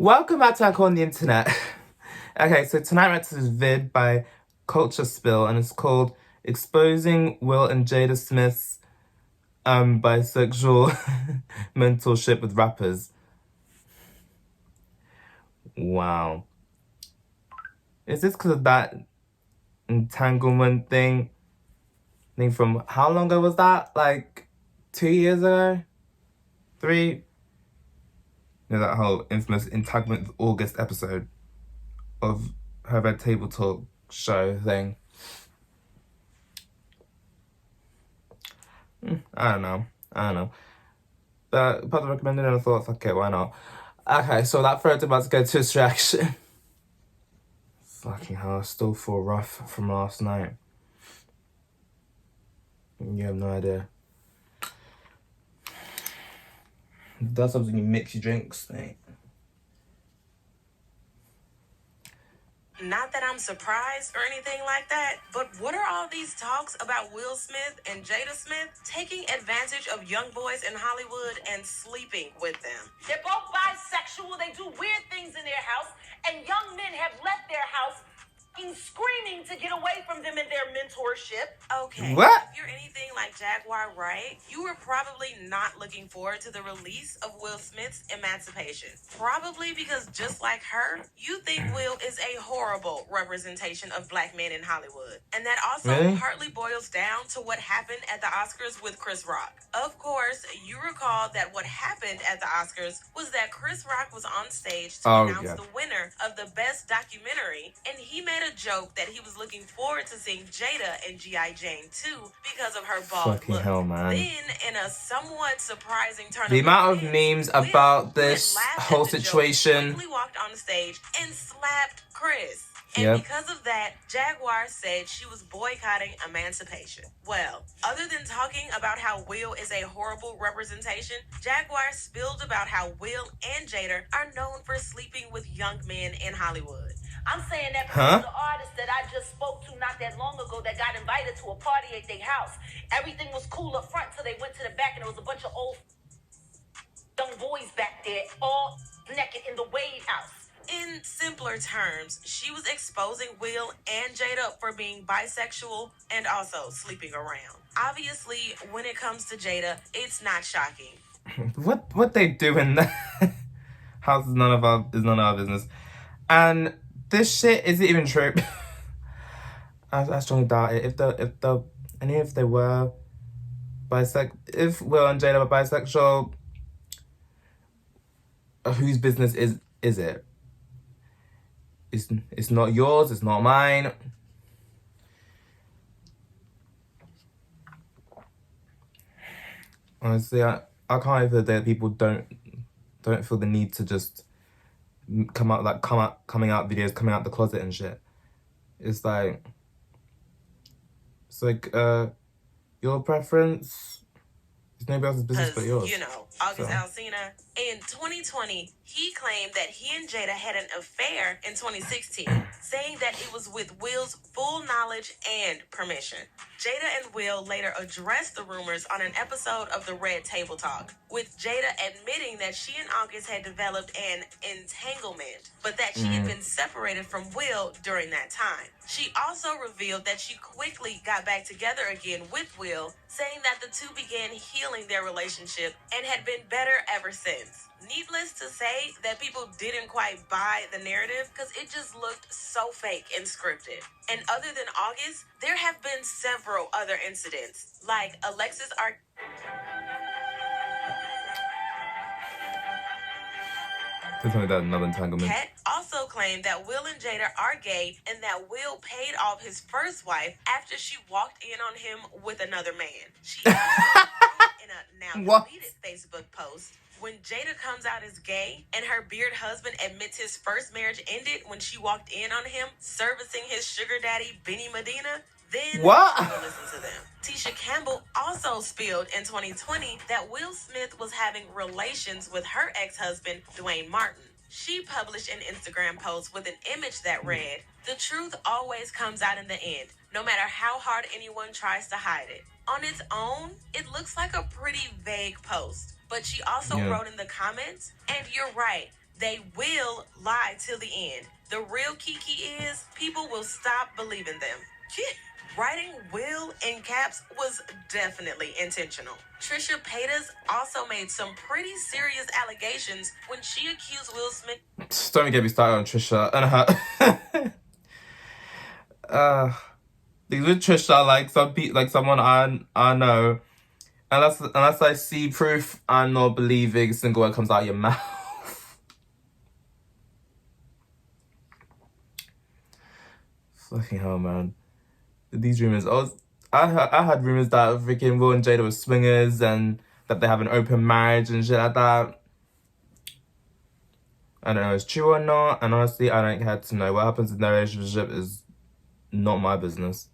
Welcome back to Icon on the Internet. Okay, so tonight we're at this vid by Culture Spill, and it's called Exposing Will and Jada Smith's bisexual mentorship with rappers. Wow. Is this because of that entanglement thing from how long ago was that? Like 2 years ago? 3? You know, that whole infamous entanglement with August episode of her Red Table Talk show thing. I don't know. But part of recommended and I thought, okay, why not? Okay, so that thread's about to go to its reaction. Fucking hell, I still feel rough from last night. You have no idea. That's something you mix your drinks, mate. Not that I'm surprised or anything like that, but what are all these talks about Will Smith and Jada Smith taking advantage of young boys in Hollywood and sleeping with them? They're both bisexual. They do weird things in their house, and young men have left their house screaming to get away from them in their mentorship. Okay, What? if you're anything like Jaguar Wright, you were probably not looking forward to the release of Will Smith's emancipation. Probably because just like her, you think Will is a horrible representation of black men in Hollywood. And that also Really? partly boils down to what happened at the Oscars with Chris Rock. Of course, you recall that what happened at the Oscars was that Chris Rock was on stage to announce the winner of the Best Documentary, and he made a joke that he was looking forward to seeing Jada and G.I. Jane 2 because of her bald Fucking look. hell, man. Then, in a somewhat surprising turn The of amount of events, memes about Will, who had this laughed at whole the joke, situation. quickly walked on the stage and slapped Chris. And Yep. because of that, Jaguar said she was boycotting emancipation. Well, other than talking about how Will is a horrible representation, Jaguar spilled about how Will and Jada are known for sleeping with young men in Hollywood. I'm saying that because the artist that I just spoke to not that long ago that got invited to a party at their house, everything was cool up front till they went to the back and there was a bunch of old young boys back there all naked in the Wade house. In simpler terms, she was exposing Will and Jada for being bisexual and also sleeping around. Obviously, when it comes to Jada, it's not shocking. What they do in the house is none of our business. And this shit isn't even true. I strongly doubt it. If they were if Will and Jada were bisexual, whose business is it? It's not yours, it's not mine. Honestly, I can't wait for the day that people don't feel the need to just coming out videos, coming out the closet and shit. It's like your preference. It's nobody else's business but yours. You know, August Alsina. In 2020, he claimed that he and Jada had an affair in 2016, saying that it was with Will's full knowledge and permission. Jada and Will later addressed the rumors on an episode of the Red Table Talk, with Jada admitting that she and August had developed an entanglement, but that she had been separated from Will during that time. She also revealed that she quickly got back together again with Will, saying that the two began healing their relationship and had been better ever since. Needless to say that people didn't quite buy the narrative because it just looked so fake and scripted. And other than August, there have been several other incidents, like Alexis Another entanglement. Kat also claimed that Will and Jada are gay and that Will paid off his first wife after she walked in on him with another man. She also in a now deleted Facebook post, when Jada comes out as gay and her beard husband admits his first marriage ended when she walked in on him servicing his sugar daddy Benny Medina, then we'll listen to them. Tisha Campbell also spilled in 2020 that Will Smith was having relations with her ex-husband, Dwayne Martin. She published an Instagram post with an image that read, "The truth always comes out in the end, no matter how hard anyone tries to hide it." On its own, it looks like a pretty vague post. But she also wrote in the comments, "And you're right, They will lie till the end. The real kiki is people will stop believing them. Writing will in caps was definitely intentional. Trisha Paytas also made some pretty serious allegations when she accused Will Smith. Just don't get me started on Trisha and her. These with Trisha, like someone I know. Unless I see proof, I'm not believing a single word comes out of your mouth. Fucking hell, man. These rumors. I had rumors that freaking Will and Jada were swingers and that they have an open marriage and shit like that. I don't know if it's true or not, and honestly, I don't care to know. What happens in their relationship is not my business.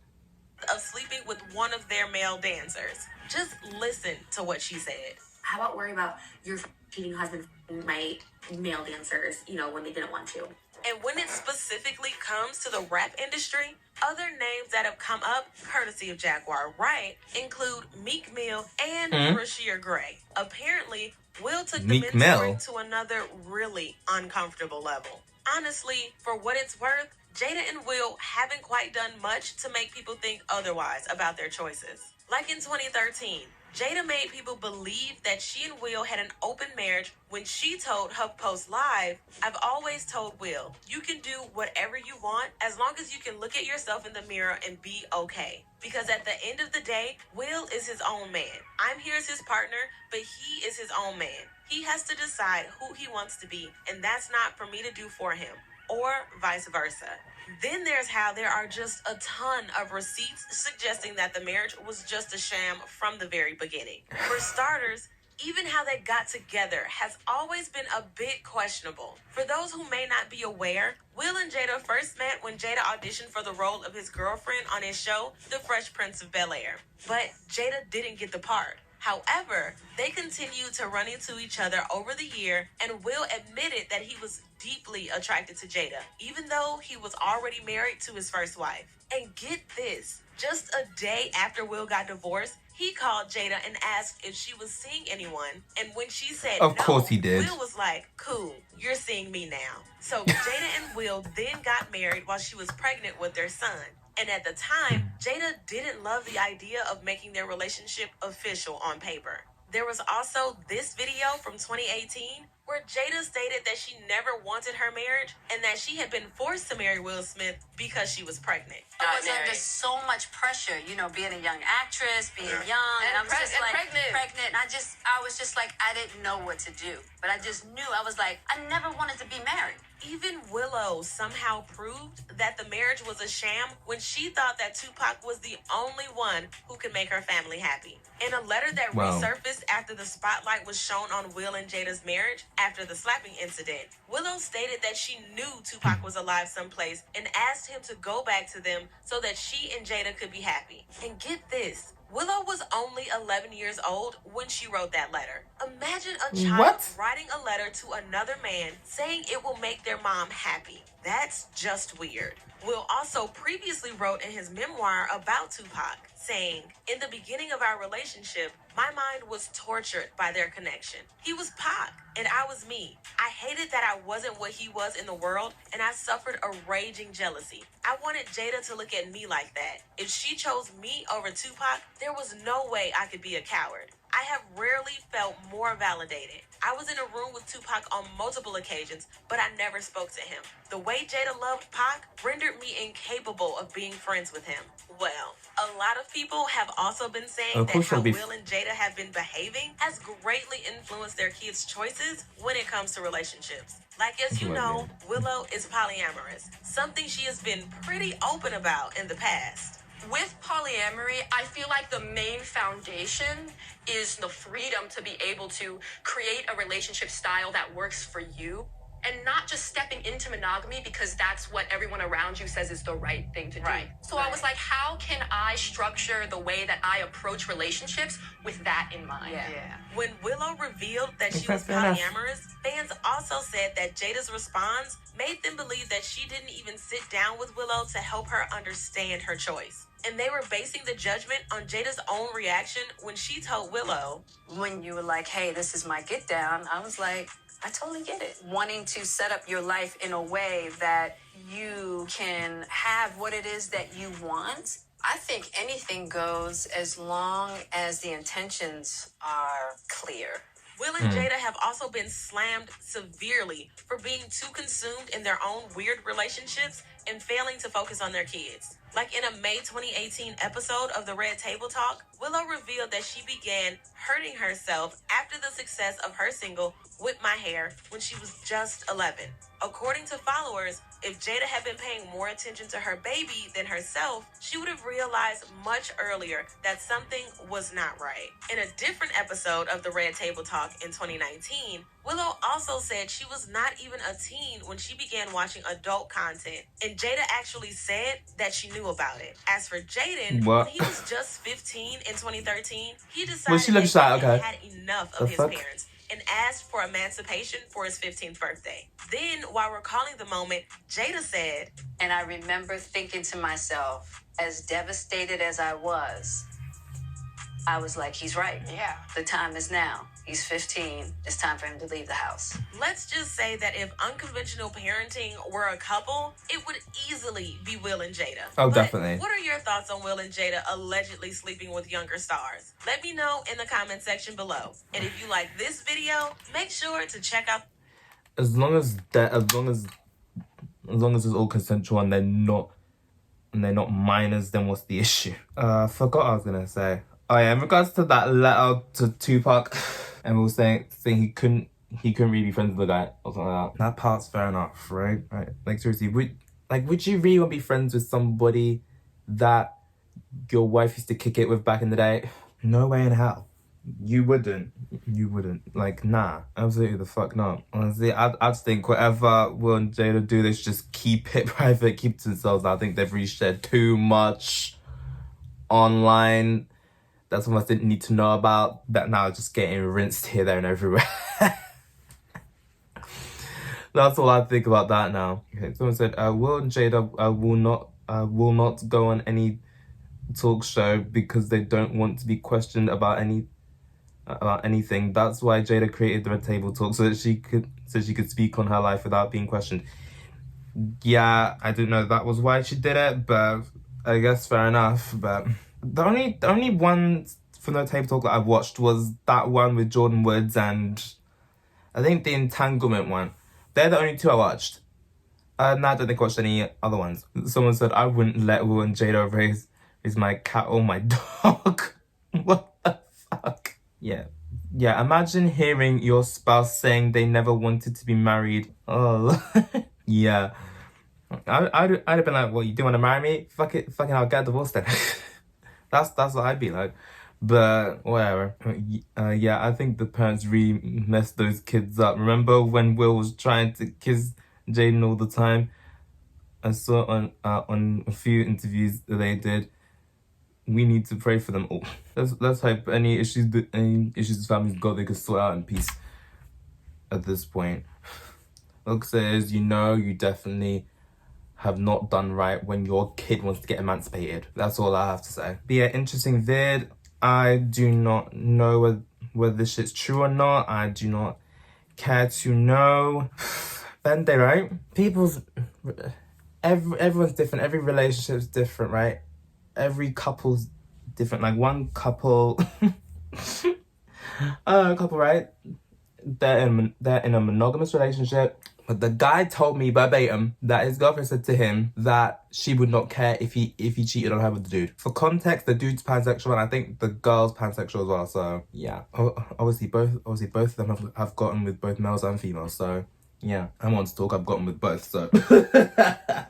Of sleeping with one of their male dancers. Just listen to what she said. How about worry about your cheating husband my male dancers, when they didn't want to? And when it specifically comes to the rap industry, other names that have come up, courtesy of Jaguar Wright, include Meek Mill and Rasheer Gray. Apparently, Will took the mentoring to another really uncomfortable level. Honestly, for what it's worth, Jada and Will haven't quite done much to make people think otherwise about their choices. Like in 2013, Jada made people believe that she and Will had an open marriage when she told HuffPost Live, "I've always told Will, you can do whatever you want as long as you can look at yourself in the mirror and be okay. Because at the end of the day, Will is his own man. I'm here as his partner, but he is his own man. He has to decide who he wants to be, and that's not for me to do for him." Or vice versa. Then there's how there are just a ton of receipts suggesting that the marriage was just a sham from the very beginning. For starters, even how they got together has always been a bit questionable. For those who may not be aware, Will and Jada first met when Jada auditioned for the role of his girlfriend on his show, The Fresh Prince of Bel-Air. But Jada didn't get the part. However, they continued to run into each other over the year, and Will admitted that he was deeply attracted to Jada, even though he was already married to his first wife. And get this, just a day after Will got divorced, he called Jada and asked if she was seeing anyone, and when she said of no, course he did. Will was like, "Cool, you're seeing me now." So Jada and Will then got married while she was pregnant with their son. And at the time, Jada didn't love the idea of making their relationship official on paper. There was also this video from 2018 where Jada stated that she never wanted her marriage and that she had been forced to marry Will Smith because she was pregnant. I was under so much pressure, being a young actress, being young, and I was just like pregnant. And I was just like, I didn't know what to do, but I just knew. I was like, I never wanted to be married. Even Willow somehow proved that the marriage was a sham when she thought that Tupac was the only one who could make her family happy. In a letter that resurfaced after the spotlight was shown on Will and Jada's marriage after the slapping incident, Willow stated that she knew Tupac was alive someplace and asked him to go back to them so that she and Jada could be happy. And get this, Willow was only 11 years old when she wrote that letter. Imagine a child writing a letter to another man saying it will make their mom happy. That's just weird. Will also previously wrote in his memoir about Tupac, saying, "In the beginning of our relationship, my mind was tortured by their connection. He was Pac, and I was me. I hated that I wasn't what he was in the world, and I suffered a raging jealousy. I wanted Jada to look at me like that. If she chose me over Tupac, there was no way I could be a coward. I have rarely felt more validated. I was in a room with Tupac on multiple occasions, but I never spoke to him. The way Jada loved Pac rendered me incapable of being friends with him." Well, a lot of people have also been saying that how Will and Jada have been behaving has greatly influenced their kids' choices when it comes to relationships. Like, as you know, Willow is polyamorous, something she has been pretty open about in the past. With polyamory, I feel like the main foundation is the freedom to be able to create a relationship style that works for you and not just stepping into monogamy because that's what everyone around you says is the right thing to do. So I was like, how can I structure the way that I approach relationships with that in mind? When Willow revealed that she was polyamorous, fans also said that Jada's response made them believe that she didn't even sit down with Willow to help her understand her choice. And they were basing the judgment on Jada's own reaction when she told Willow, When you were like, hey, this is my get down, I was like, I totally get it. Wanting to set up your life in a way that you can have what it is that you want. I think anything goes as long as the intentions are clear. Will and Jada have also been slammed severely for being too consumed in their own weird relationships and failing to focus on their kids. Like in a May 2018 episode of the Red Table Talk, Willow revealed that she began hurting herself after the success of her single, Whip My Hair, when she was just 11. According to followers, if Jada had been paying more attention to her baby than herself, she would have realized much earlier that something was not right. In a different episode of the Red Table Talk in 2019, Willow also said she was not even a teen when she began watching adult content, and Jada actually said that she knew about it. As for Jaden, when he was just 15 in 2013, he decided she that looks he like, okay. had enough of his parents and asked for emancipation for his 15th birthday. Then, while recalling the moment, Jada said, And I remember thinking to myself, as devastated as I was like, he's right. Yeah. The time is now. He's 15. It's time for him to leave the house. Let's just say that if unconventional parenting were a couple, it would easily be Will and Jada. Oh, But definitely. what are your thoughts on Will and Jada allegedly sleeping with younger stars? Let me know in the comment section below. And if you like this video, make sure to check out As long as it's all consensual and they're not minors, then what's the issue? I forgot what I was gonna say. Oh yeah, in regards to that letter to Tupac, and we were saying he couldn't really be friends with the guy or something like that. That part's fair enough, right? Right. Like seriously, would you really want to be friends with somebody that your wife used to kick it with back in the day? No way in hell. You wouldn't. Like, nah. Absolutely the fuck not. Honestly, I just think whatever Will and Jada do, they should just keep it private, keep it to themselves. I think they've really shared too much online. That's what I didn't need to know about. That now just getting rinsed here, there, and everywhere. That's all I think about that now. Okay, someone said, Will and Jada will not go on any talk show because they don't want to be questioned about anything. That's why Jada created the Red Table Talk, so that she could speak on her life without being questioned. Yeah, I didn't know that was why she did it, but I guess fair enough. But the only one from the Table Talk that I watched was that one with Jordan Woods and I think the Entanglement one. They're the only two I watched. No, I don't think I watched any other ones. Someone said I wouldn't let Will and Jada raise my cat or my dog. What the fuck? Yeah, imagine hearing your spouse saying they never wanted to be married. Oh, yeah. I'd have been like, well, you do want to marry me? Fucking I'll get divorced then. That's what I'd be like. But whatever. Yeah, I think the parents really messed those kids up. Remember when Will was trying to kiss Jaden all the time? I saw on a few interviews that they did. We need to pray for them all. Let's hope any issues the family's got, they can sort out in peace at this point. Look says, you definitely have not done right when your kid wants to get emancipated. That's all I have to say. But yeah, interesting vid. I do not know whether this shit's true or not. I do not care to know. Then they right. Everyone's different. Every relationship's different, right? Every couple's different. Like one couple, right? They're in a monogamous relationship. But the guy told me verbatim that his girlfriend said to him that she would not care if he cheated on her with the dude. For context, the dude's pansexual and I think the girl's pansexual as well. So yeah, obviously both of them have gotten with both males and females. So yeah, I want to talk. I've gotten with both. So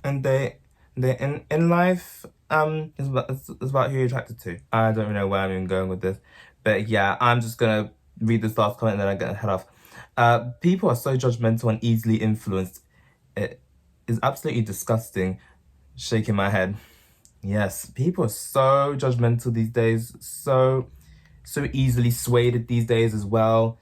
and they in life. It's about who you're attracted to. I don't really know where I'm even going with this, but yeah, I'm just gonna read this last comment and then I'm gonna head off. People are so judgmental and easily influenced. It is absolutely disgusting. Shaking my head. Yes, people are so judgmental these days. So easily swayed these days as well.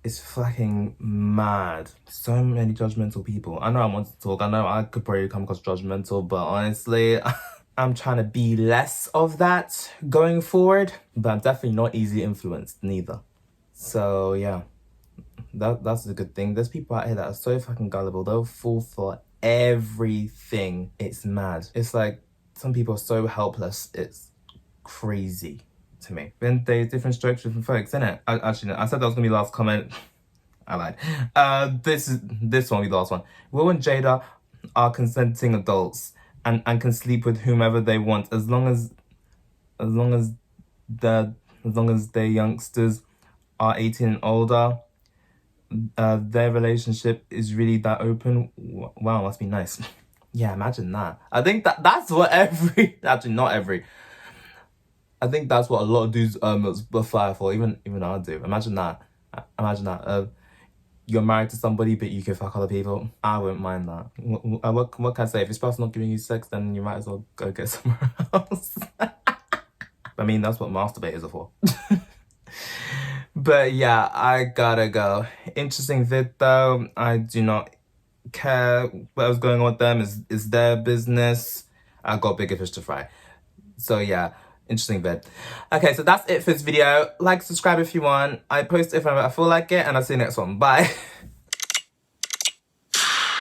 It's fucking mad. So many judgmental people. I know I want to talk. I know I could probably come across judgmental, but honestly, I'm trying to be less of that going forward. But I'm definitely not easily influenced neither. So yeah. That's a good thing. There's people out here that are so fucking gullible. They'll fall for everything. It's mad. It's like some people are so helpless. It's crazy to me. Then there's different strokes for different folks, innit? Actually, no, I said that was gonna be the last comment. I lied. This one will be the last one. Will and Jada are consenting adults and can sleep with whomever they want as long as their youngsters are 18 and older. Their relationship is really that open. Wow, must be nice. Yeah, imagine that. I think that's what actually not every. I think that's what a lot of dudes apply for. Even I do. Imagine that. You're married to somebody, but you can fuck other people. I wouldn't mind that. What can I say? If this person's not giving you sex, then you might as well go get somewhere else. I mean, that's what masturbators are for. But yeah, I gotta go. Interesting vid though. I do not care what was going on with them. Is their business. I got bigger fish to fry. So yeah, interesting vid. Okay, so that's it for this video. Like, subscribe if you want. I post if I feel like it, and I'll see you next one. Bye.